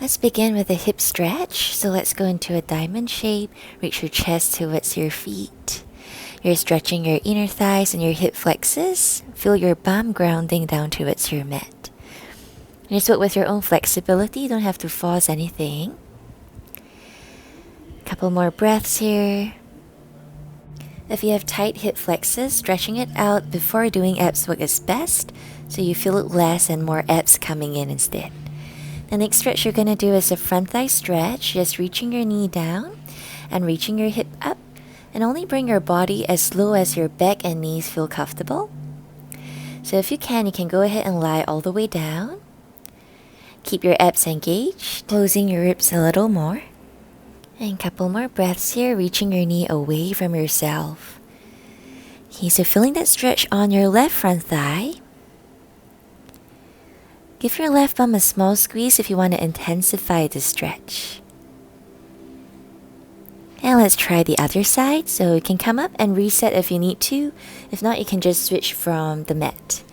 Let's begin with a hip stretch. So let's go into a diamond shape. Reach your chest towards your feet. You're stretching your inner thighs and your hip flexors. Feel your bum grounding down towards your mat. Just work with your own flexibility. You don't have to force anything. Couple more breaths here. If you have tight hip flexors, stretching it out before doing abs work is best, so you feel it less and more abs coming in instead. The next stretch you're going to do is a front thigh stretch, just reaching your knee down and reaching your hip up, and only bring your body as low as your back and knees feel comfortable. So if you can go ahead and lie all the way down. Keep your abs engaged, closing your ribs a little more. And a couple more breaths here, reaching your knee away from yourself. Okay, so feeling that stretch on your left front thigh. Give your left bum a small squeeze if you want to intensify the stretch. And let's try the other side. So you can come up and reset if you need to. If not, you can just switch from the mat.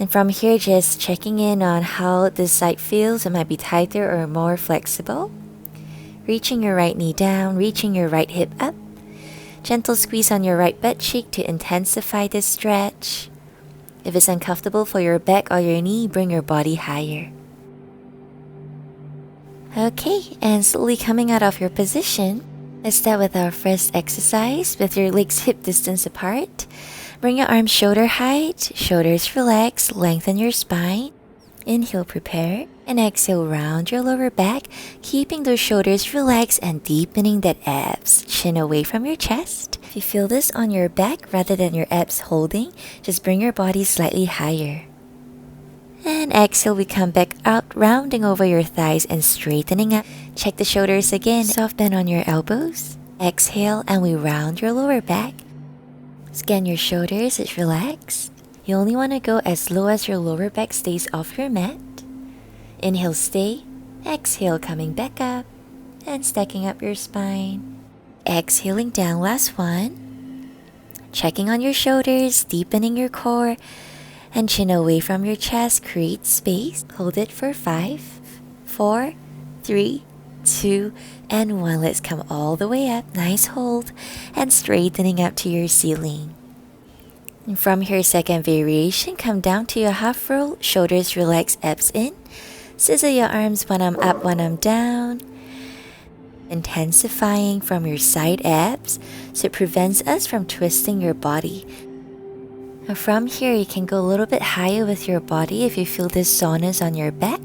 And from here, just checking in on how this side feels. It might be tighter or more flexible. Reaching your right knee down, reaching your right hip up. Gentle squeeze on your right butt cheek to intensify this stretch. If it's uncomfortable for your back or your knee, bring your body higher. Okay, and slowly coming out of your position, let's start with our first exercise with your legs hip distance apart. Bring your arms shoulder height, shoulders relax, lengthen your spine. Inhale, prepare, and exhale, round your lower back, keeping those shoulders relaxed and deepening that abs. Chin away from your chest. If you feel this on your back rather than your abs holding, just bring your body slightly higher. And exhale, we come back out, rounding over your thighs and straightening up. Check the shoulders again, soft bend on your elbows. Exhale, and we round your lower back. Scan your shoulders, it's relaxed. You only want to go as low as your lower back stays off your mat. Inhale, stay. Exhale, coming back up and stacking up your spine. Exhaling down, last one. Checking on your shoulders, deepening your core, and chin away from your chest. Create space. Hold it for 5, 4, 3, 2, and 1. Let's come all the way up. Nice hold. And straightening up to your ceiling. And from here, second variation, come down to your half roll. Shoulders relax, abs in. Scissor your arms, one arm up, one arm down. Intensifying from your side abs, so it prevents us from twisting your body. Now from here, you can go a little bit higher with your body if you feel this soreness on your back.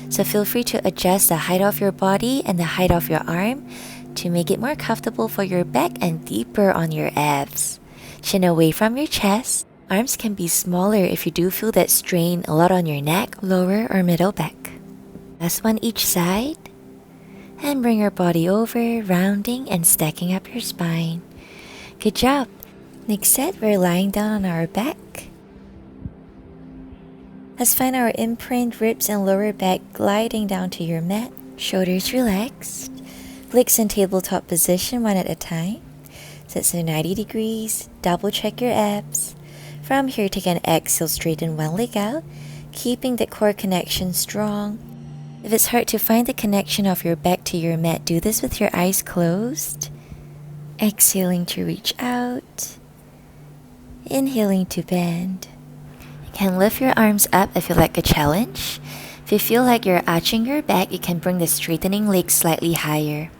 So feel free to adjust the height of your body and the height of your arm to make it more comfortable for your back and deeper on your abs. Chin away from your chest. Arms can be smaller if you do feel that strain a lot on your neck, lower or middle back. Last one each side. And bring your body over, rounding and stacking up your spine. Good job. Next set, we're lying down on our back. Let's find our imprint, ribs and lower back gliding down to your mat. Shoulders relaxed. Legs in tabletop position, one at a time. Set to 90 degrees. Double check your abs. From here, take an exhale, straighten one leg out, keeping the core connection strong. If it's hard to find the connection of your back to your mat, do this with your eyes closed. Exhaling to reach out. Inhaling to bend. You can lift your arms up if you like a challenge. If you feel like you're arching your back, you can bring the straightening legs slightly higher.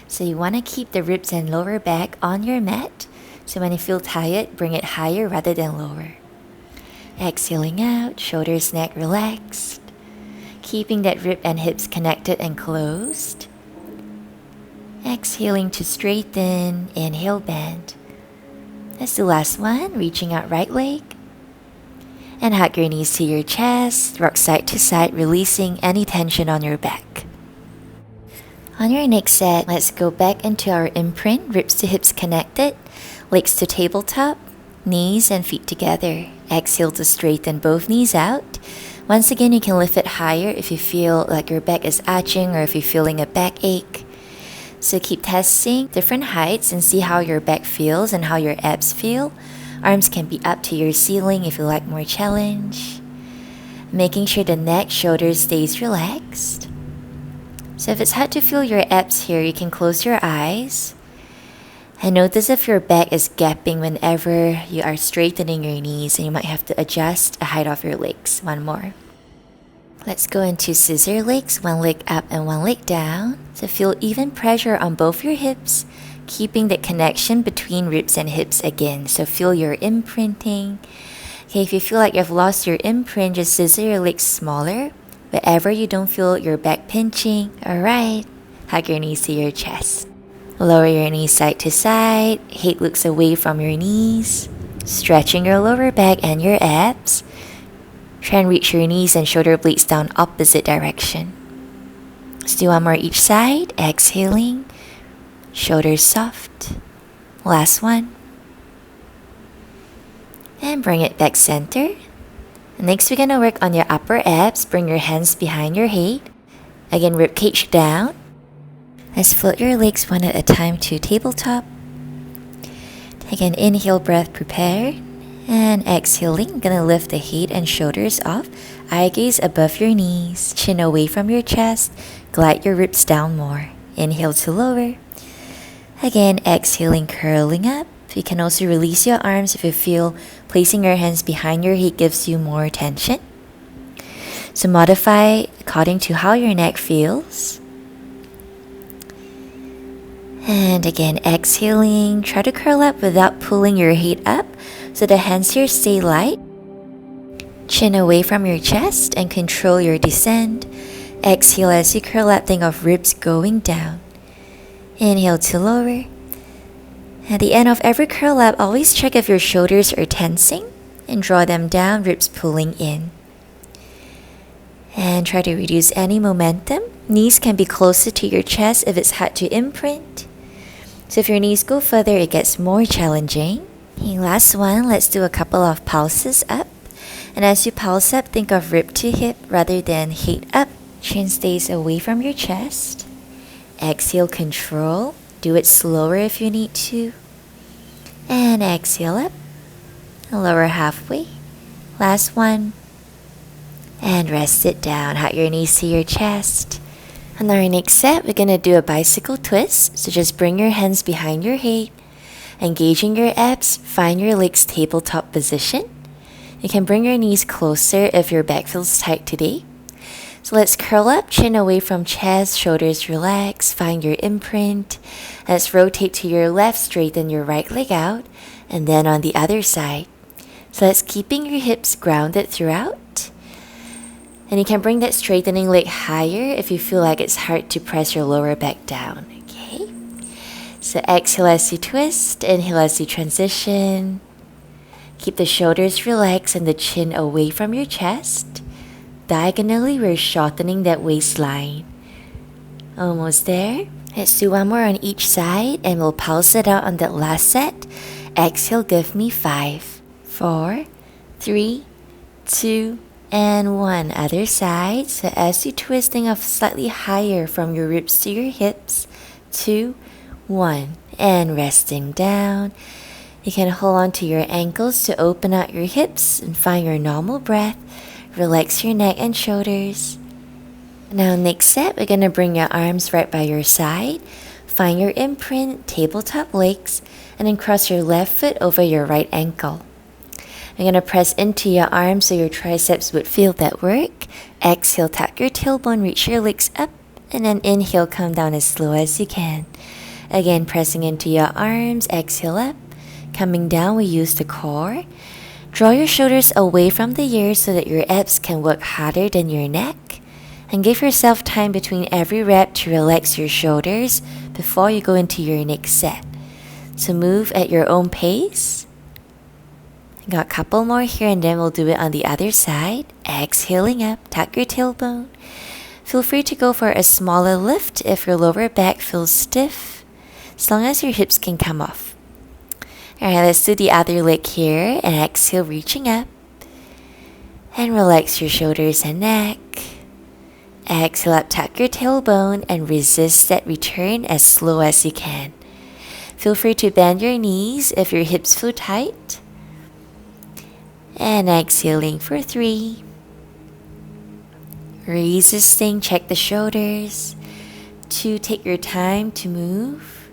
So you want to keep the ribs and lower back on your mat. So when you feel tired, bring it higher rather than lower. Exhaling out, shoulders, neck relaxed. Keeping that rib and hips connected and closed. Exhaling to straighten, inhale, bend. That's the last one, reaching out right leg. And hug your knees to your chest, rock side to side, releasing any tension on your back. On your next set, let's go back into our imprint, ribs to hips connected, legs to tabletop, knees and feet together. Exhale to straighten both knees out. Once again, you can lift it higher if you feel like your back is arching or if you're feeling a backache. So keep testing different heights and see how your back feels and how your abs feel. Arms can be up to your ceiling if you like more challenge. making sure the neck, shoulders stays relaxed. So if it's hard to feel your abs here, you can close your eyes and notice if your back is gapping whenever you are straightening your knees, and you might have to adjust the height of your legs. One more. Let's go into scissor legs, one leg up and one leg down. So feel even pressure on both your hips, keeping the connection between ribs and hips again. So feel your imprinting. Okay, if you feel like you've lost your imprint, just scissor your legs smaller, wherever you don't feel your back pinching. Alright, hug your knees to your chest. Lower your knees side to side, head looks away from your knees, stretching your lower back and your abs. Try and reach your knees and shoulder blades down opposite direction. Let's do one more each side, exhaling, shoulders soft. Last one. And bring it back center. Next, we're gonna work on your upper abs. Bring your hands behind your head. Again, rib cage down. Let's float your legs one at a time to tabletop. Take an inhale breath, prepare. And exhaling, gonna lift the head and shoulders off. Eye gaze above your knees, chin away from your chest. Glide your ribs down more. Inhale to lower. Again, exhaling, curling up. You can also release your arms if you feel placing your hands behind your head gives you more tension. So modify according to how your neck feels. And again, exhaling, try to curl up without pulling your head up so the hands here stay light. Chin away from your chest and control your descent. Exhale as you curl up, think of ribs going down. Inhale to lower. At the end of every curl up, always check if your shoulders are tensing and draw them down, ribs pulling in. And try to reduce any momentum. Knees can be closer to your chest if it's hard to imprint. So if your knees go further, it gets more challenging. Okay, last one, let's do a couple of pulses up. And as you pulse up, think of rib to hip rather than head up. Chin stays away from your chest. Exhale, control. Do it slower if you need to. And exhale up. Lower halfway. Last one. And rest it down. Hug your knees to your chest. On our next set, we're going to do a bicycle twist. So just bring your hands behind your head. Engaging your abs, find your legs tabletop position. You can bring your knees closer if your back feels tight today. So let's curl up, chin away from chest, shoulders relax, find your imprint. Let's rotate to your left, straighten your right leg out, and then on the other side. So let's keeping your hips grounded throughout. And you can bring that straightening leg higher if you feel like it's hard to press your lower back down, okay? So exhale as you twist, inhale as you transition. Keep the shoulders relaxed and the chin away from your chest. Diagonally, we're shortening that waistline. Almost there. Let's do one more on each side and we'll pulse it out on that last set. Exhale, give me 5, 4, 3, 2, and 1. Other side. So as you twisting off slightly higher from your ribs to your hips. 2, 1. And resting down. You can hold on to your ankles to open out your hips and find your normal breath. Relax your neck and shoulders. Now next set, we're going to bring your arms right by your side. Find your imprint, tabletop legs, and then cross your left foot over your right ankle. You're going to press into your arms so your triceps would feel that work. Exhale, tuck your tailbone, reach your legs up, and then inhale, come down as slow as you can. Again, pressing into your arms, exhale up. Coming down, we use the core. Draw your shoulders away from the ears so that your abs can work harder than your neck. And give yourself time between every rep to relax your shoulders before you go into your next set. So move at your own pace. Got a couple more here and then we'll do it on the other side. Exhaling up, tuck your tailbone. Feel free to go for a smaller lift if your lower back feels stiff, as long as your hips can come off. Alright, let's do the other leg here and exhale, reaching up. And relax your shoulders and neck. Exhale up, tuck your tailbone and resist that return as slow as you can. Feel free to bend your knees if your hips feel tight. And exhaling for 3, Resisting, check the shoulders. 2, take your time to move.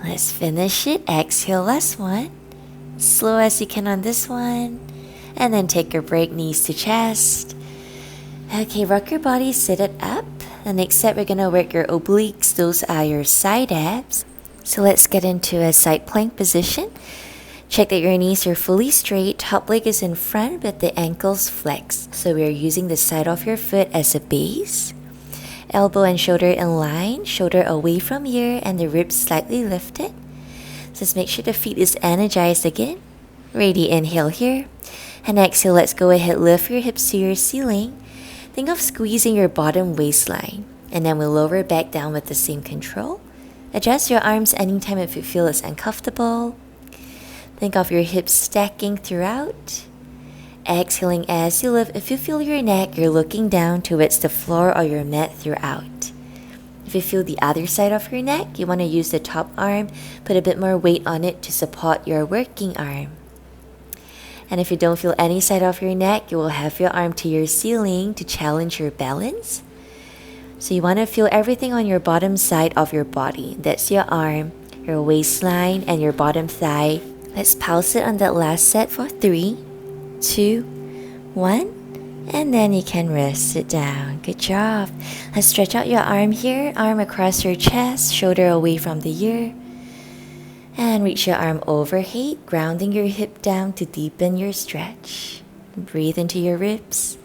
Let's finish it. Exhale, last one. Slow as you can on this one. And then take your break, knees to chest. Okay, rock your body, sit it up. The next step, we're gonna work your obliques. Those are your side abs. So let's get into a side plank position. Check that your knees are fully straight. Top leg is in front, but the ankles flex. So we're using the side of your foot as a base. Elbow and shoulder in line, shoulder away from here, and the ribs slightly lifted. So let's make sure the feet is energized again. Ready, inhale here. And exhale, let's go ahead, lift your hips to your ceiling. Think of squeezing your bottom waistline. And then we'll lower back down with the same control. Adjust your arms anytime if you feel it's uncomfortable. Think of your hips stacking throughout. Exhaling as you lift. If you feel your neck, you're looking down towards the floor or your mat throughout. If you feel the other side of your neck, you want to use the top arm, put a bit more weight on it to support your working arm. And if you don't feel any side of your neck, you will have your arm to your ceiling to challenge your balance. So you want to feel everything on your bottom side of your body. That's your arm, your waistline, and your bottom thigh. Let's pause it on that last set for 3, 2, 1. And then you can rest it down. Good job. Let's stretch out your arm here. Arm across your chest, shoulder away from the ear. And reach your arm overhead, grounding your hip down to deepen your stretch. Breathe into your ribs.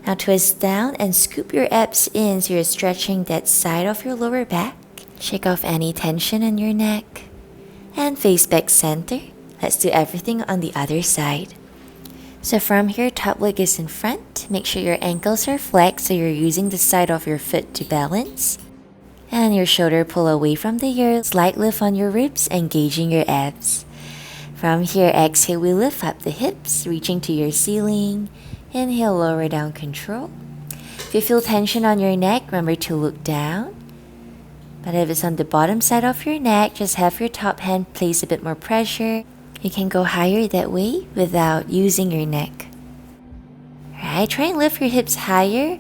Now twist down and scoop your abs in so you're stretching that side of your lower back. Shake off any tension in your neck. And face back center. Let's do everything on the other side. So from here, top leg is in front. Make sure your ankles are flexed so you're using the side of your foot to balance. And your shoulder pull away from the ear. Slight lift on your ribs, engaging your abs. From here, exhale, we lift up the hips, reaching to your ceiling. Inhale, lower down, control. If you feel tension on your neck, remember to look down. But if it's on the bottom side of your neck, just have your top hand place a bit more pressure. You can go higher that way without using your neck. Alright, try and lift your hips higher,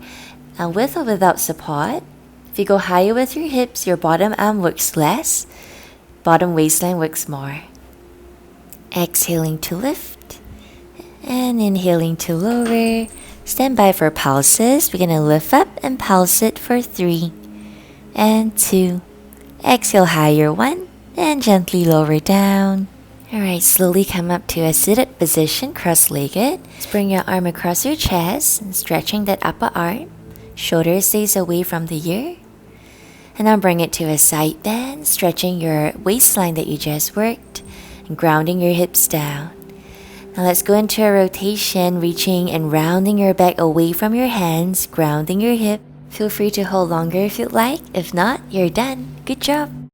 with or without support. If you go higher with your hips, your bottom arm works less. Bottom waistline works more. Exhaling to lift. And inhaling to lower. Stand by for pulses. We're going to lift up and pulse it for 3 and 2. Exhale higher, 1. And gently lower down. Alright, slowly come up to a seated position, cross-legged. Bring your arm across your chest and stretching that upper arm. Shoulder stays away from the ear. And now bring it to a side bend, stretching your waistline that you just worked and grounding your hips down. Now let's go into a rotation, reaching and rounding your back away from your hands, grounding your hip. Feel free to hold longer if you'd like. If not, you're done. Good job.